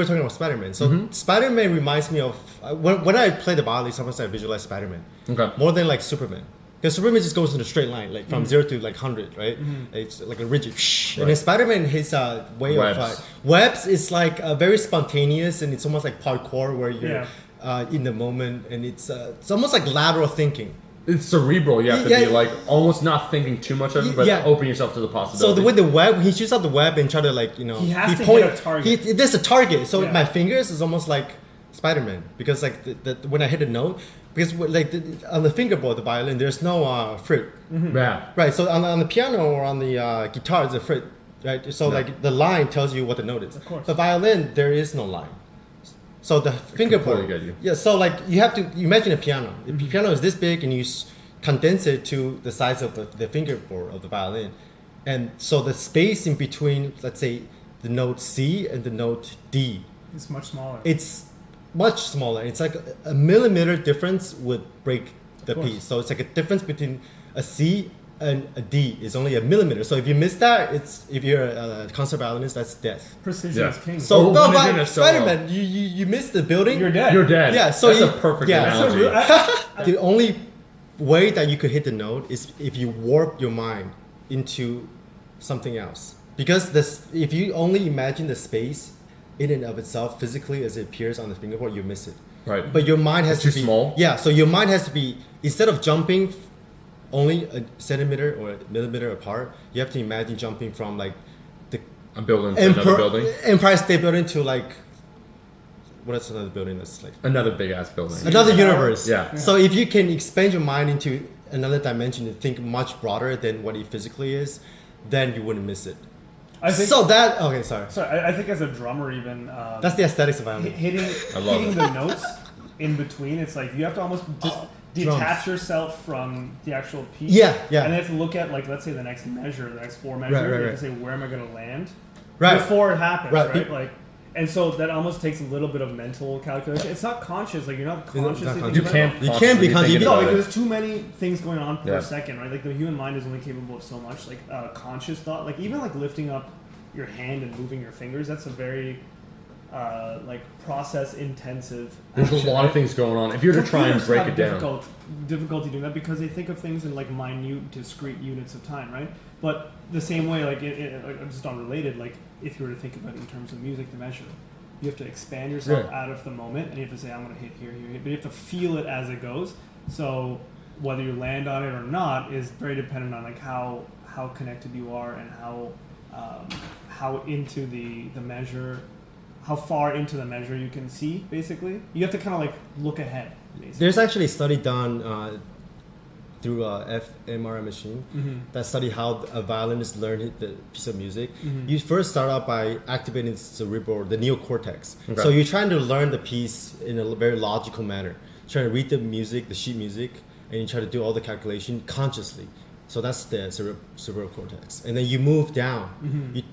were talking about Spiderman. So Spiderman reminds me of when I play the violin. Sometimes I visualize Spiderman more than like Superman, because Superman just goes in a straight line, like from 0 to like 100, right? It's like a rigid. And then Spiderman, his way of webs is like very spontaneous, and it's almost like parkour where you're in the moment, and it's almost like lateral thinking. It's cerebral. You have to be like almost not thinking too much of it, but open yourself to the possibility. So with the web, he shoots out the web and try to like he has to hit a target. There's a target. So my fingers is almost like Spider-Man, because like when I hit a note, because like on the fingerboard, the violin, there's no fret. Yeah. Right. So on the piano or on the guitar, it's a fret. Right. So like the line tells you what the note is. Of course. The violin, there is no line. So the fingerboard, so like you have to imagine a piano. The piano is this big, and you condense it to the size of the fingerboard of the violin, and so the space in between, let's say, the note C and the note D, it's much smaller. It's much smaller. It's like a millimeter difference would break the piece. So it's like a difference between a C and a D is only a millimeter. So if you miss that, if you're a concert violinist, that's death. Precision is king. So Spider-Man, you miss the building, you're dead. You're dead. Yeah, so that's a perfect analogy. The only way that you could hit the note is if you warp your mind into something else. Because if you only imagine the space in and of itself physically as it appears on the fingerboard, you miss it. Right. But your mind has to be small. Yeah. So your mind has to be, instead of jumping only a centimeter or a millimeter apart, you have to imagine jumping from like a building to another building. Empire State Building to like, what is another building that's like? Another big ass building. Another universe. Yeah. So if you can expand your mind into another dimension and think much broader than what it physically is, then you wouldn't miss it. I think Sorry, I think as a drummer even... that's the aesthetics of violin. Hitting the notes in between, it's like you have to almost detach yourself from the actual piece. Yeah. And then you have to look at, like, let's say the next measure, the next 4 measures. You have to say, where am I going to land? Before it happens, right? Like, and so that almost takes a little bit of mental calculation. It's not conscious. Like, you're not consciously thinking about it. You can't be conscious. No, because there's too many things going on per second, right? Like, the human mind is only capable of so much, like, conscious thought. Like, even, like, lifting up your hand and moving your fingers, that's a very... like process intensive. There's a lot of things going on. If you're to try and break it down, difficulty doing that because they think of things in like minute, discrete units of time, right? But the same way, like just unrelated, like if you were to think about it in terms of music, the measure, you have to expand yourself out of the moment, and you have to say, I'm going to hit here, but you have to feel it as it goes. So whether you land on it or not is very dependent on like how connected you are and how into the measure. How far into the measure you can see, basically. You have to kind of like look ahead, basically. There's actually a study done through a fMRI machine that study how a violinist learned the piece of music. You first start out by activating the cerebral, the neocortex. Okay. So you're trying to learn the piece in a very logical manner. Trying to read the music, the sheet music, and you try to do all the calculation consciously. So that's the cerebral cortex. And then you move down.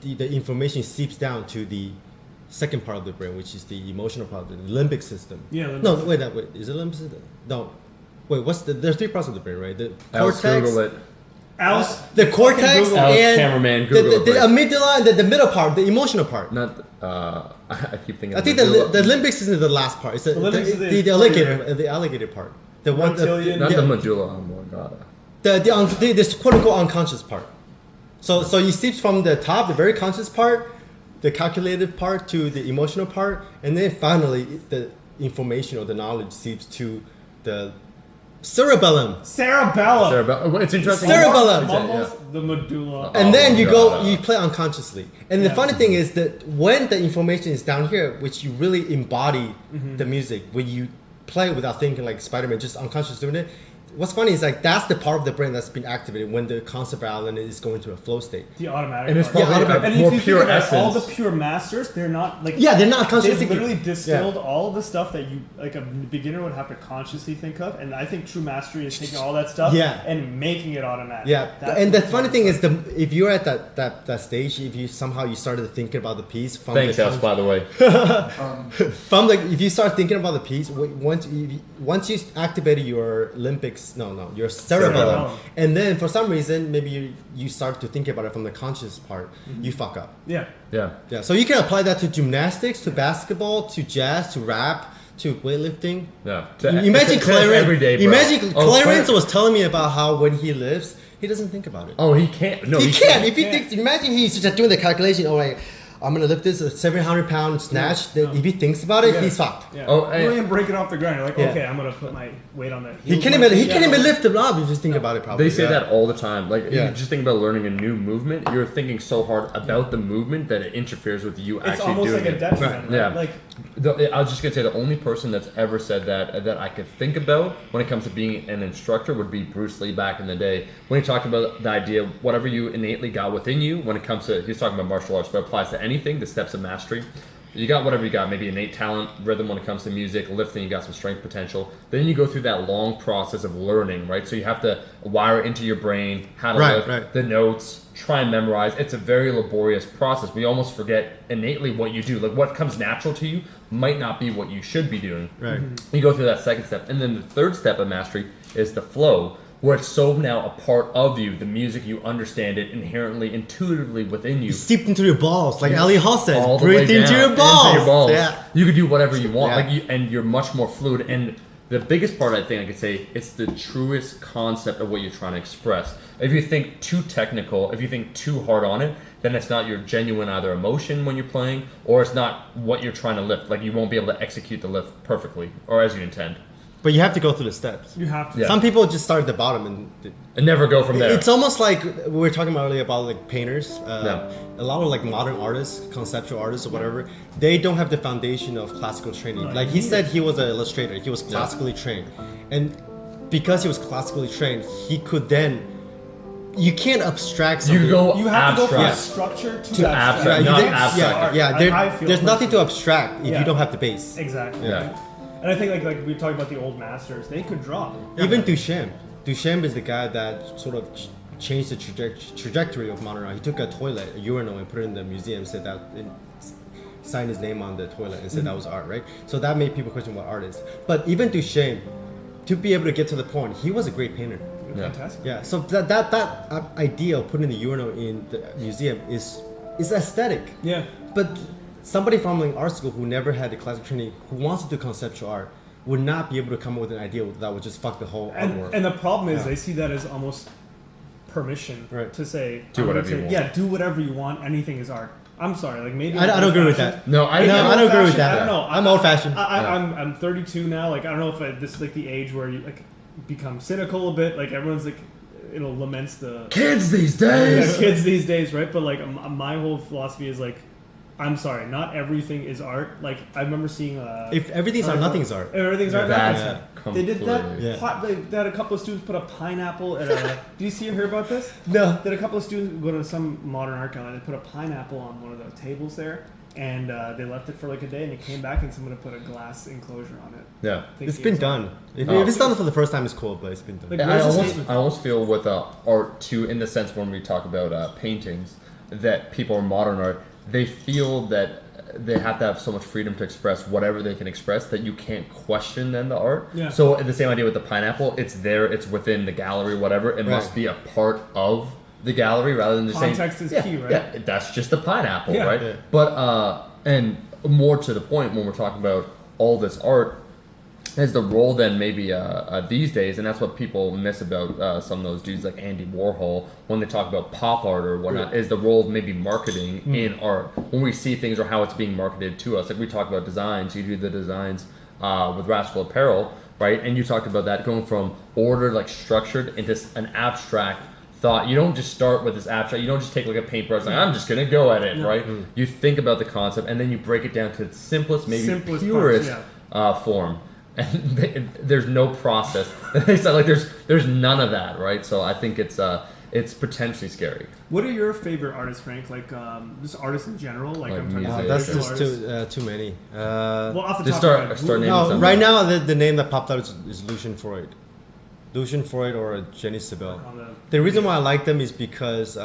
The information seeps down to the second part of the brain, which is the emotional part of the limbic system. Wait, is it limbic system? No. Wait, there's 3 parts of the brain, right? The cortex. Google it. The cortex and cameraman, Google the amygdala and the middle part, the emotional part. Not, I keep thinking. I think the limbic system is the last part. It's the alligator part. The one, not the medulla oblongata. The quote unquote unconscious part. So you see from the top, the very conscious part, the calculated part to the emotional part, and then finally the information or the knowledge seeps to the cerebellum. It's interesting. Cerebellum. The medulla. And then you play unconsciously. And the funny thing is that when the information is down here, which you really embody the music, when you play without thinking like Spider-Man, just unconscious doing it, what's funny is like that's the part of the brain that's been activated when the concert violin is going to a flow state. The automatic. And it's probably more pure essence. All the pure masters, they're not like. Yeah, they're not consciously. They've literally distilled all of the stuff that you like a beginner would have to consciously think of, and I think true mastery is taking all that stuff and making it automatic. Yeah, and the funny thing is, if you're at that stage, if you somehow started thinking about the piece from thanks, House, by the way. If you start thinking about the piece, once you activated your limbic your cerebellum. And then for some reason, maybe you start to think about it from the conscious part. You fuck up. Yeah. So you can apply that to gymnastics, to basketball, to jazz, to rap, to weightlifting. Imagine Clarence was telling me about how when he lifts, he doesn't think about it. Oh, he can't. No, he can't. If he thinks, imagine he's just doing the calculation. Oh, like, I'm gonna lift this 700-pound snatch. If he thinks about it, he's fucked. Yeah. Oh, you don't even break it off the ground. You're like, okay, I'm gonna put my weight on that. He can't even lift it up. You just think about it. Probably they say that all the time. Like you just think about learning a new movement. You're thinking so hard about the movement that it interferes with you actually doing it. It's almost like a detriment. Right? Yeah. Like I was just gonna say the only person that's ever said that I could think about when it comes to being an instructor would be Bruce Lee back in the day when he talked about the idea of whatever you innately got within you when it comes to he's talking about martial arts but it applies to anything, the steps of mastery. You got whatever you got, maybe innate talent, rhythm when it comes to music, lifting, you got some strength potential. Then you go through that long process of learning, right? So you have to wire into your brain how to lift, the notes, try and memorize. It's a very laborious process. We almost forget innately what you do. Like what comes natural to you might not be what you should be doing. Right. You go through that second step. And then the third step of mastery is the flow, where it's so now a part of you, the music, you understand it inherently, intuitively within you. Seeped into your balls, like Ali Hall says. Breathe into your balls. Yeah. You could do whatever you want, and you're much more fluid. And the biggest part, I think I could say, it's the truest concept of what you're trying to express. If you think too technical, if you think too hard on it, then it's not your genuine either emotion when you're playing, or it's not what you're trying to lift. Like you won't be able to execute the lift perfectly, or as you intend. But you have to go through the steps. You have to. Yeah. Some people just start at the bottom and never go from there. It's almost like we were talking about earlier about like painters. A lot of like modern artists, conceptual artists or whatever, they don't have the foundation of classical training. Like he said, he was an illustrator. He was classically trained, and because he was classically trained, he could then. You can't abstract something. You have to go from structure to abstract. Not abstract. There's nothing to abstract if you don't have the base. Exactly. Yeah. And I think like we talked about the old masters, they could draw. Even Duchamp. Duchamp is the guy that sort of changed the trajectory of modern art. He took a toilet, a urinal, and put it in the museum. Said that, signed his name on the toilet, and said that was art, right? So that made people question what art is. But even Duchamp, to be able to get to the point, he was a great painter. Fantastic. Yeah. So that idea of putting the urinal in the museum is aesthetic. Yeah. But somebody from an art school who never had the classic training, who wants to do conceptual art, would not be able to come up with an idea that would just fuck the whole artwork. And the problem is they see that as almost permission to say, do whatever you want. Yeah, do whatever you want. Anything is art. I'm sorry, like maybe I don't agree with that. No, I don't agree with that. I don't know. I'm old fashioned. I'm 32 now. Like I don't know if this is like the age where you like become cynical a bit. Like everyone's like, laments the kids these days. Kids these days, right? But like my whole philosophy is like, I'm sorry, not everything is art. Like I remember seeing if everything's art, nothing's art. If everything's art, nothing's art. They did that. Yeah. They had a couple of students put a pineapple at a. Do you see or hear about this? No. They had a couple of students go to some modern art gallery. They put a pineapple on one of the tables there, and they left it for like a day, and they came back and someone had put a glass enclosure on it. Yeah, it's been done. If it's done for the first time, it's cool, but it's been done. Like, I almost feel with art too, in the sense when we talk about paintings, that people are modern art. They feel that they have to have so much freedom to express whatever they can express that you can't question then the art. Yeah. So the same idea with the pineapple, it's there, it's within the gallery, whatever. It must be a part of the gallery rather than just context is key, right? Yeah, that's just a pineapple, right? Yeah. But and more to the point when we're talking about all this art, is the role then maybe these days, and that's what people miss about some of those dudes like Andy Warhol when they talk about pop art or whatnot, is the role of maybe marketing in art when we see things or how it's being marketed to us. Like we talk about designs, you do the designs with Rascal Apparel, right? And you talked about that going from ordered, like structured into an abstract thought. You don't just start with this abstract. You don't just take like a paintbrush like I'm just gonna go at it, right? You think about the concept and then you break it down to its simplest, maybe purest form. And there's no process. It's not like there's none of that, right? So I think it's potentially scary. What are your favorite artists, Frank? Like just artists in general? Like I'm talking about that's just too many. Well, off the just top start naming some. Right now, the name that popped out is Lucian Freud. Lucian Freud or Jenny Sibel. The reason why I like them is because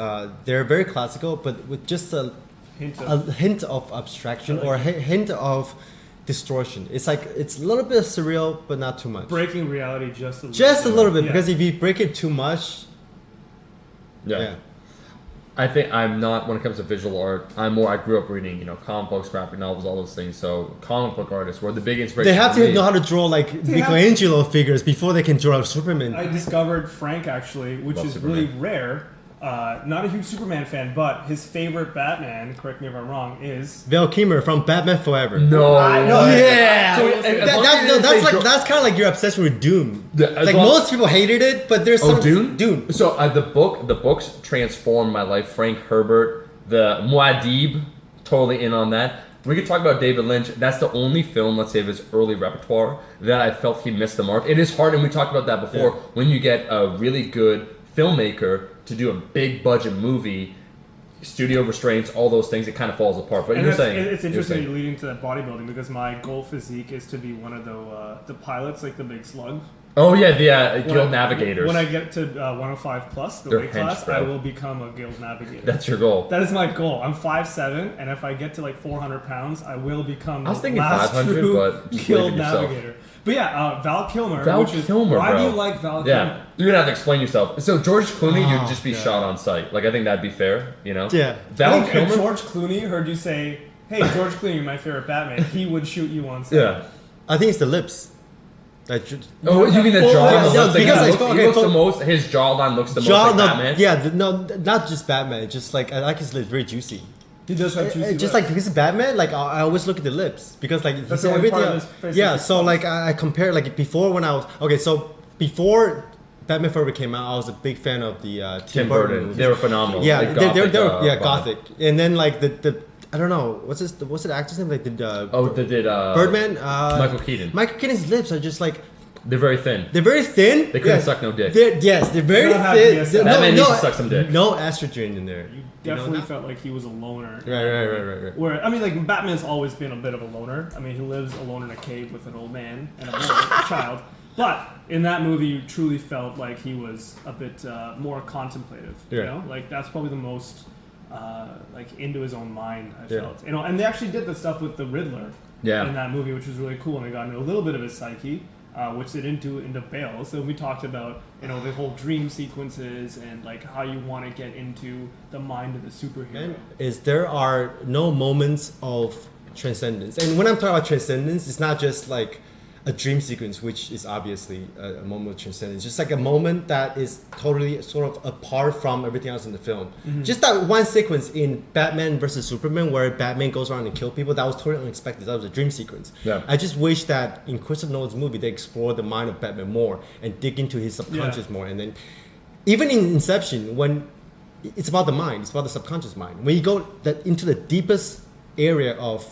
they're very classical, but with just a hint of abstraction or a hint of distortion. It's like it's a little bit surreal, but not too much. Breaking reality just a little Just a bit. little bit, Yeah. because if you break it too much, Yeah. I think I'm not, when it comes to visual art, I grew up reading, comic books, graphic novels, all those things. So comic book artists were the big inspiration. they have for to me. know how to draw like They have- Michelangelo figures before they can draw Superman. I discovered Frank actually, which Love is Superman. really rare. Not a huge Superman fan, but his favorite Batman, correct me if I'm wrong, is Val Kilmer from Batman Forever. No. I know. Yeah, So, That- as long as no, they that's like draw- that's kind of like your obsession with Doom. Yeah, as like long- most people hated it, but there's some Dune? Dune. So the books transformed my life. Frank Herbert, the Muad'Dib, totally in on that. We could talk about David Lynch. That's the only film, let's say, of his early repertoire that I felt he missed the mark. It is hard, and we talked about that before. Yeah. When you get a really good filmmaker to do a big budget movie, studio restraints, all those things, it kind of falls apart. But and you're that's- saying it's you're interesting saying- you're leading to that bodybuilding because my goal physique is to be one of the pilots, like the big slug. Oh yeah, the When guild I- navigators. When I get to 105 plus, the They're weight class, hench, bro. I will become a guild navigator. That's your goal. That is my goal. I'm 5'7", and if I get to like 400 pounds, I will become I was the thinking last 500, true but just guild believe in yourself. navigator. But yeah, Val Kilmer. Val which is, Kilmer, why bro. do you like Val Yeah, Kilmer? you're gonna have to explain yourself. So George Clooney, Oh, you'd just be God. shot on sight. Like I think that'd be fair, Yeah. I Val think if Kilmer. George Clooney heard you say, "Hey, George Clooney, you're my favorite Batman," he would shoot you on sight. Yeah. I think it's the lips. That Oh, you mean the full- jaw? yeah, Looks yeah, like because he I looks, thought- he okay, looks the so- most. His jawline looks the most jaw, like no, Batman. yeah, no, not just Batman. Just like I like his lips, very juicy. He does have juicy Just lips. like because Batman, like I always look at the lips because like he That's said the only part everything. of his face Yeah, that's so exposed. like I compare like before when I was okay. So before Batman Forever came out, I was a big fan of the Tim Burton. movies. They were phenomenal. Yeah, Like they were yeah vibe. gothic. And then like the I don't know what's the actor's name like the Oh, they did Birdman. Michael Keaton. Michael Keaton's lips are just like They're very thin. they're very thin. They couldn't Yeah. suck no dick. Yes, they're very don't have thin. DSM. That man needs to suck some dick. No estrogen in there. You know definitely that? felt like he was a loner. Right. Where I mean, like Batman's always been a bit of a loner. I mean, he lives alone in a cave with an old man and a child. But in that movie, you truly felt like he was a bit more contemplative. You Yeah. know, like that's probably the most like into his own mind. I Yeah. felt. You know, and they actually did the stuff with the Riddler. Yeah. In that movie, which was really cool, and they got into a little bit of his psyche. Which they didn't do into Bale. So we talked about the whole dream sequences and like how you want to get into the mind of the superhero. Is there are no moments of transcendence, and when I'm talking about transcendence, it's not just like a dream sequence, which is obviously a moment of transcendence. Just like a moment that is totally sort of apart from everything else in the film. Just that one sequence in Batman versus Superman where Batman goes around and kill people, that was totally unexpected. That was a dream sequence. Yeah. I just wish that in Christopher Nolan's movie they explore the mind of Batman more and dig into his subconscious more. And then even in Inception, when it's about the mind, it's about the subconscious mind. When you go into the deepest area of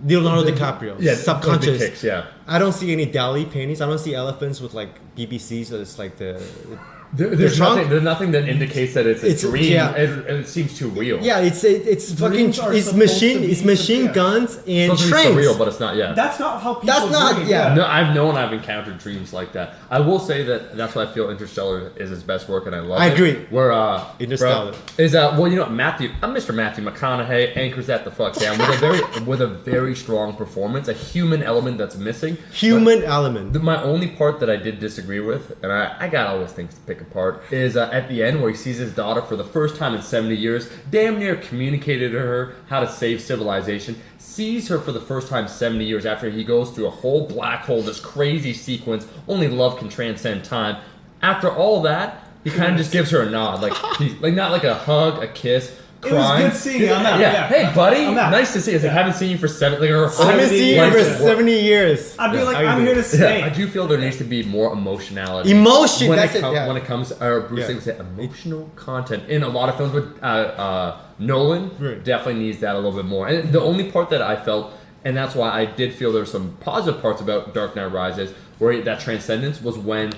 Leonardo DiCaprio, Yeah, subconscious. the kicks, yeah. I don't see any Dali paintings. I don't see elephants with like BBCs. So it's like There's trunk- nothing that indicates that it's a It's- dream. yeah. It seems too real. yeah, it's fucking Dreams are it's supposed to be machine yeah. guns It's and supposed to be trains. surreal, but it's not yet. That's not how people. That's not- dream, yeah. No, I've known I've encountered dreams like that. I will say that's why I feel Interstellar is his best work, and I love it. I agree. Where Interstellar. bro, is Mr. Matthew McConaughey anchors that the fuck down with a very strong performance, a human element that's missing. Human element. My only part that I did disagree with, and I got all those things to pick apart, is at the end where he sees his daughter for the first time in 70 years, damn near communicated to her how to save civilization, sees her for the first time 70 years after he goes through a whole black hole, this crazy sequence, only love can transcend time. After all that, he kind of just gives her a nod, like not like a hug, a kiss, It was crying. good seeing you. I'm out. Yeah. Yeah. Hey, buddy. I'm out. Nice to see you. I haven't seen you for her whole I haven't seen you for life. 70 years. I'd be Yeah. like, How you I'm doing? here to stay. Yeah, I do feel there needs to be more emotionality. Emotion, when that's it it, yeah. When it comes, Bruce Yeah. Lee would say emotional content in a lot of films. But Nolan Right. definitely needs that a little bit more. And the only part that I felt, and that's why I did feel there were some positive parts about Dark Knight Rises, where that transcendence was when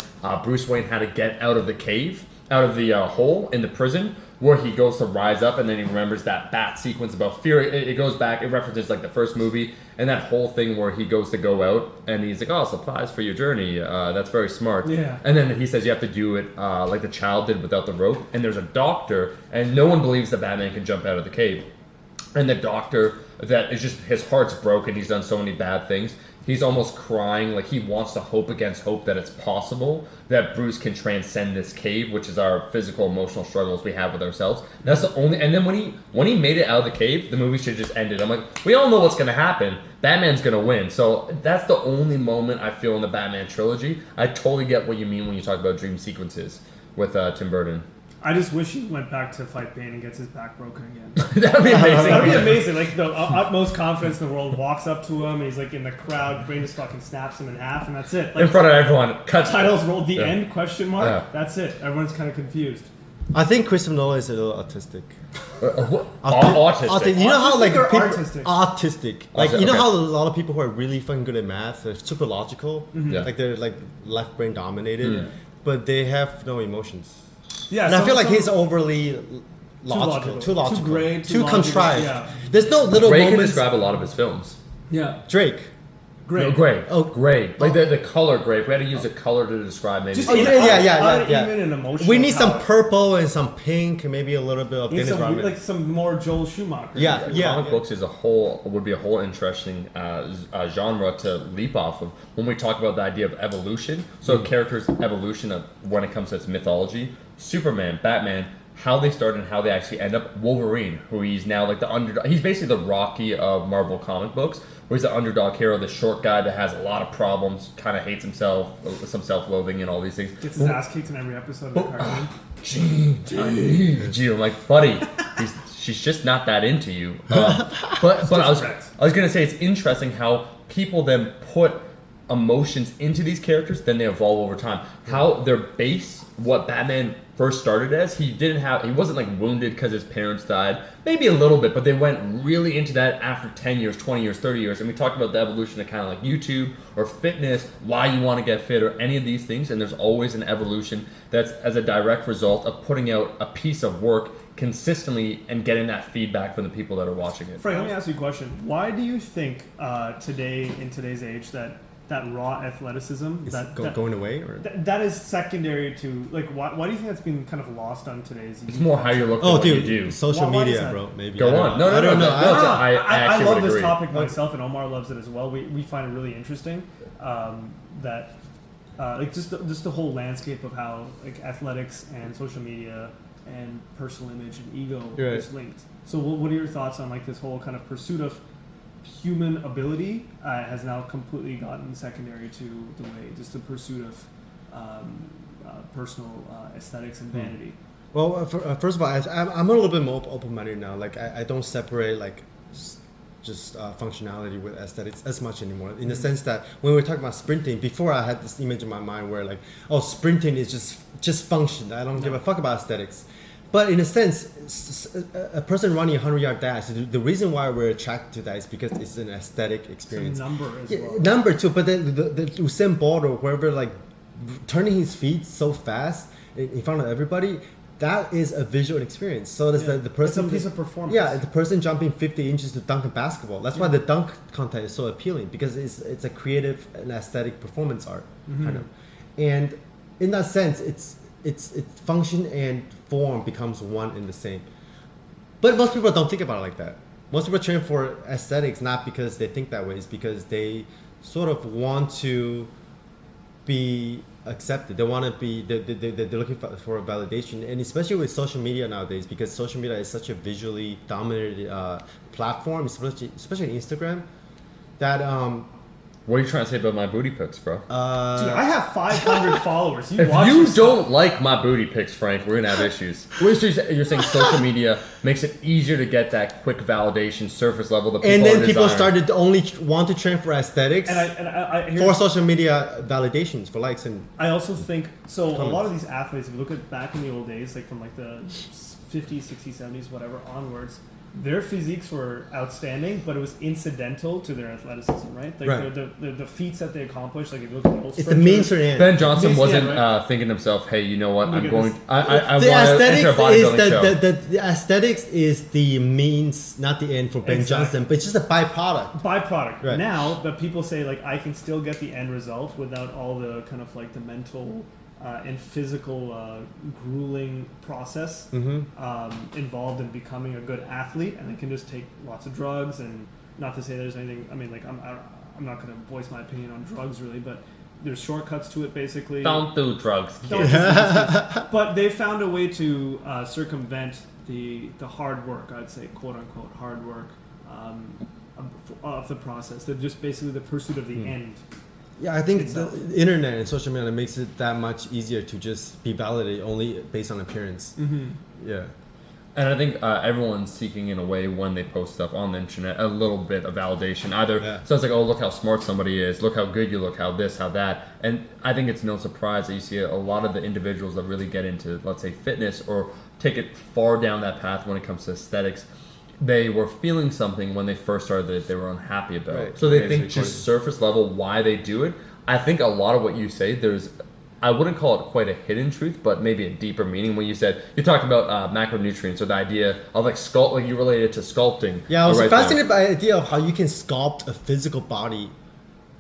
Bruce Wayne had to get out of the cave, out of the hole in the prison, where he goes to rise up, and then he remembers that bat sequence about fear. It goes back, it references like the first movie, and that whole thing where he goes to go out, and he's like, "Oh, supplies for your journey. That's very smart." Yeah. And then he says you have to do it like the child did without the rope. And there's a doctor, and no one believes that Batman can jump out of the cave. And the doctor that is just his heart's broken. He's done so many bad things. He's almost crying, like he wants to hope against hope that it's possible that Bruce can transcend this cave, which is our physical, emotional struggles we have with ourselves. That's the only. And then when he made it out of the cave, the movie should just ended. I'm like, we all know what's gonna happen. Batman's gonna win. So that's the only moment I feel in the Batman trilogy. I totally get what you mean when you talk about dream sequences with Tim Burton. I just wish he went back to fight Bane and gets his back broken again. That'd be amazing. That'd be amazing. Like the utmost confidence in the world, walks up to him, and he's like in the crowd, Bane just fucking snaps him in half, and that's it. Like, in front of everyone. Cuts. Titles rolled. The end? ? Yeah. That's it. Everyone's kind of confused. I think Christopher Nolan is a little autistic. Autistic. You know how like Autistic or people, artistic? Autistic. Like you know Okay. how a lot of people who are really fucking good at math, they're super logical. Yeah. Like they're like left brain dominated, but they have no emotions. Yeah, And I feel like he's overly logical. too logical, Too gray, too logical, contrived. yeah. There's no little Gray can moments. describe a lot of his films. Yeah, Drake. great. No, gray. Oh. Gray. Like the color gray. If we had to use a color to describe maybe. Just yeah. Even an emotional. We need some power. purple and some pink, and maybe a little bit of We need Dennis some, Rodman. like some more Joel Schumacher. Yeah. Comic books is would be a whole interesting genre to leap off of when we talk about the idea of evolution. So characters' evolution of when it comes to its mythology. Superman, Batman, how they start and how they actually end up. Wolverine, who he's now like the underdog. He's basically the Rocky of Marvel comic books, where he's the underdog hero, the short guy that has a lot of problems, kind of hates himself, some self-loathing and all these things. Gets his ass kicked in every episode of the cartoon. James, I need you. I'm like, buddy, she's just not that into you. But I was gonna say it's interesting how people then put emotions into these characters, then they evolve over time. How their base, what Batman first started as, he wasn't like wounded because his parents died, maybe a little bit, but they went really into that after 10 years, 20 years, 30 years, and we talked about the evolution of kind of like YouTube or fitness, why you want to get fit or any of these things, and there's always an evolution that's as a direct result of putting out a piece of work consistently and getting that feedback from the people that are watching it. Frank, let me ask you a question. Why do you think in today's age that raw athleticism Is it going away or? that is secondary to like why do you think that's been kind of lost on today's It's more how you look at Oh, what you dude, do. social Why is media, that? bro. Maybe. Go I don't on. know. No, I don't know. I I actually love would this agree. topic myself, and Omar loves it as well. We find it really interesting that like just the whole landscape of how like athletics and social media and personal image and ego is linked. So what are your thoughts on like this whole kind of pursuit of human ability has now completely gotten secondary to the way just the pursuit of personal aesthetics and vanity? Well, first of all, I'm a little bit more open-minded now. Like I don't separate like just functionality with aesthetics as much anymore. In the sense that when we were talking about sprinting, before I had this image in my mind where like, oh, sprinting is just function. I don't give a fuck about aesthetics. But in a sense, a person running a 100-yard dash, the reason why we're attracted to that is because it's an aesthetic experience. It's a number as well. Number too, but then the Usain Bolt or whoever, like turning his feet so fast in front of everybody, that is a visual experience. So does the person. It's a piece of performance. Yeah, the person jumping 50 inches to dunk a basketball. That's why the dunk content is so appealing, because it's a creative and aesthetic performance art kind of. And in that sense, it's function and form becomes one and the same. But most people don't think about it like that. Most people train for aesthetics not because they think that way, it's because they sort of want to be accepted. They want to be, they're looking for a validation, and especially with social media nowadays, because social media is such a visually dominated platform, especially Instagram, that What are you trying to say about my booty pics, bro? Dude, I have 500 followers. If you don't like my booty pics, Frank, we're gonna have issues. You're saying social media makes it easier to get that quick validation, surface level. That and then people desiring. started to only want to train for aesthetics, and I for social media validations, for likes and. I also think so. A Comments. lot of these athletes, if you look at back in the old days, like from like the 50s, 60s, 70s, whatever onwards, their physiques were outstanding, but it was incidental to their athleticism, right? Like Right. the feats that they accomplished, like if you look at the It's the means to the end. Ben Johnson Yeah, wasn't right. thinking to himself, "Hey, you know what? Look I'm at going. this. I The want to enter a aesthetics bodybuilding is show." the aesthetics is the means, not the end for Ben Exactly. Johnson, but it's just a byproduct. byproduct. Right. Now, but people say like I can still get the end result without all the kind of like the mental and physical grueling process involved in becoming a good athlete, and they can just take lots of drugs and not to say there's anything. I mean, like I'm not going to voice my opinion on drugs really, but there's shortcuts to it basically. Don't do drugs. Don't do drugs. But they found a way to circumvent the hard work, I'd say, quote unquote hard work of the process. They're just basically the pursuit of the end. Yeah, I think the internet and social media makes it that much easier to just be validated only based on appearance. Yeah. And I think everyone's seeking in a way when they post stuff on the internet a little bit of validation. Either so it's like, oh, look how smart somebody is, look how good you look, how this, how that. And I think it's no surprise that you see a lot of the individuals that really get into, let's say, fitness or take it far down that path when it comes to aesthetics. They were feeling something when they first started that they were unhappy about. Right. So they think just surface level why they do it. I think a lot of what you say, I wouldn't call it quite a hidden truth, but maybe a deeper meaning when you talked about macronutrients or the idea of like sculpt, like you related to sculpting. Yeah, I was fascinated by the idea of how you can sculpt a physical body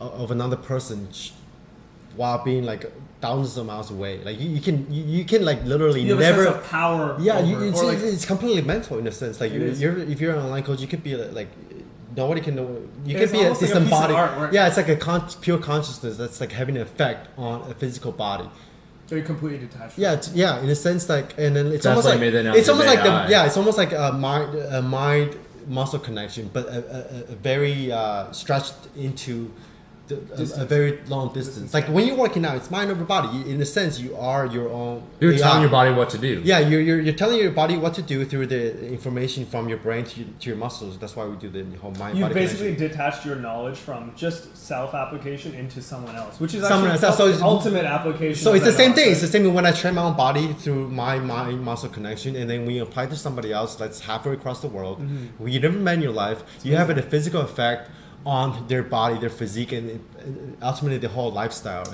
of another person while being like thousands of miles away. Like you can like literally you have never a sense of power. Yeah, it's completely mental in a sense. Like if you're an online coach, you could be like nobody can know. You can be a disembodied. Yeah, it's like a pure consciousness that's like having an effect on a physical body. So you're completely detached. Yeah, in a sense, like, and then it's That's almost like it's almost like it's almost like a mind muscle connection, but a very stretched into a very long distance. Like when you're working out, it's mind over body. In a sense, you are your own. You're telling your body what to do. Yeah, you're telling your body what to do through the information from your brain to your muscles. That's why we do the whole mind. You body basically connection. detached your knowledge from just self-application into someone else, which is Someone actually else. So it's ultimate application. So it's the same thing. Right? It's the same when I train my own body through my mind muscle connection, and then we apply to somebody else that's halfway across the world. Who you never met in your life. You have a physical effect on their body, their physique, and ultimately the whole lifestyle.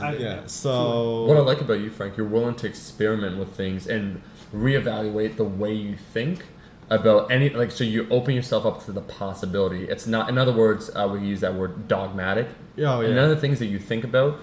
So what I like about you, Frank, you're willing to experiment with things and reevaluate the way you think about any, like, so you open yourself up to the possibility. It's not, in other words, we use that word dogmatic. And none of the things that you think about,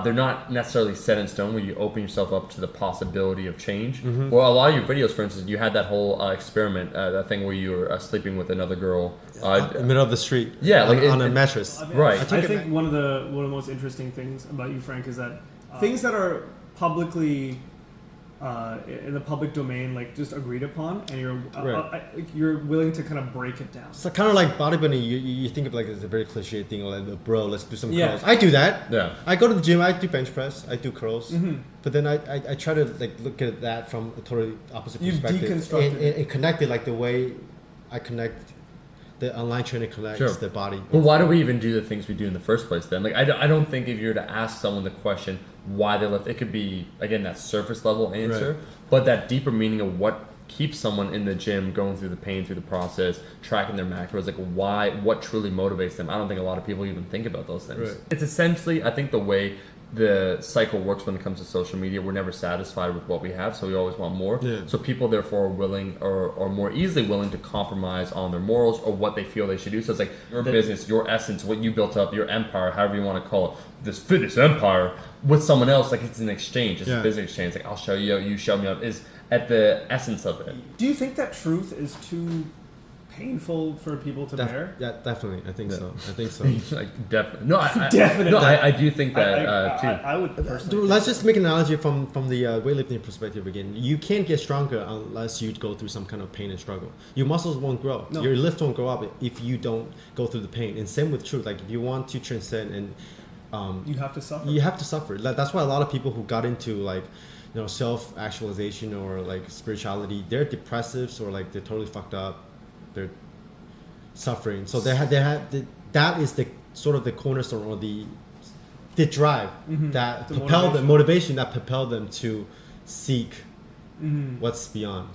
they're not necessarily set in stone where you open yourself up to the possibility of change. Well, a lot of your videos, for instance, you had that whole experiment, that thing where you were sleeping with another girl. in the middle of the street. Yeah, like on a mattress. Right. I think one of the most interesting things about you, Frank, is that things that are publicly in the public domain, like just agreed upon, and you're willing to kind of break it down. So kind of like bodybuilding, you think of like it's a very cliche thing, like bro, let's do some curls. I do that. Yeah. I go to the gym, I do bench press, I do curls, but then I try to like look at that from a totally opposite perspective and connect it like the way I connect. The online trainer connects the body. Well, why do we even do the things we do in the first place then? Like, I don't think if you were to ask someone the question why they lift, it could be, again, that surface level answer, but that deeper meaning of what keeps someone in the gym, going through the pain, through the process, tracking their macros, like what truly motivates them. I don't think a lot of people even think about those things. It's essentially, I think, the way the cycle works when it comes to social media. We're never satisfied with what we have, so we always want more. So people therefore are willing or more easily willing to compromise on their morals or what they feel they should do. So it's like your business, your essence, what you built up, your empire, however you want to call it, this fitness empire with someone else, like it's an exchange, it's a business exchange. Like I'll show you, you show me up, is at the essence of it. Do you think that truth is too painful for people to bear? Yeah, definitely. I think so. Like definitely. No, Definitely. No, I do think that too. I would personally. Let's just make an analogy from the weightlifting perspective again. You can't get stronger unless you go through some kind of pain and struggle. Your muscles won't grow. No. Your lift won't go up if you don't go through the pain. And same with truth. Like if you want to transcend and you have to suffer. You have to suffer. That's why a lot of people who got into like self-actualization or like spirituality, they're depressives or like they're totally fucked up. They're suffering, so that is the sort of the cornerstone or the drive that propel them, motivation that propel them to seek what's beyond.